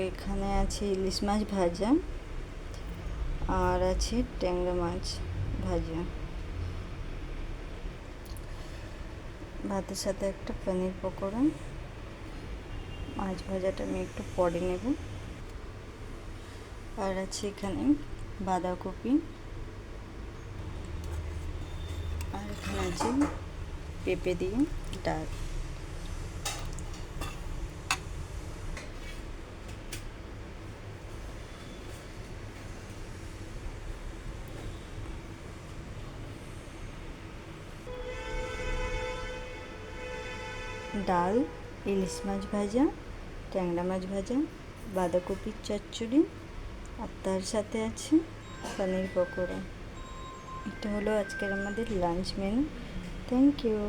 এখানে আছে ইলিশ মাছ ভাজা আর আছে ট্যাংরা মাছ ভাজা। ভাতের সাথে একটা পনির পকোড়া। মাছ ভাজাটা আমি একটু পরে নেব। আর আছে এখানে বাঁধাকপি, আর এখানে আছে পেঁপে দিয়ে ডাল। ডাল, ইলিশ মাছ ভাজা, ট্যাংরা মাছ ভাজা, বাঁধাকপির চচ্চড়ি, আর তার সাথে আছে পনির পকোড়া। এটা হলো আজকের আমাদের লাঞ্চ মেনু। Thank you.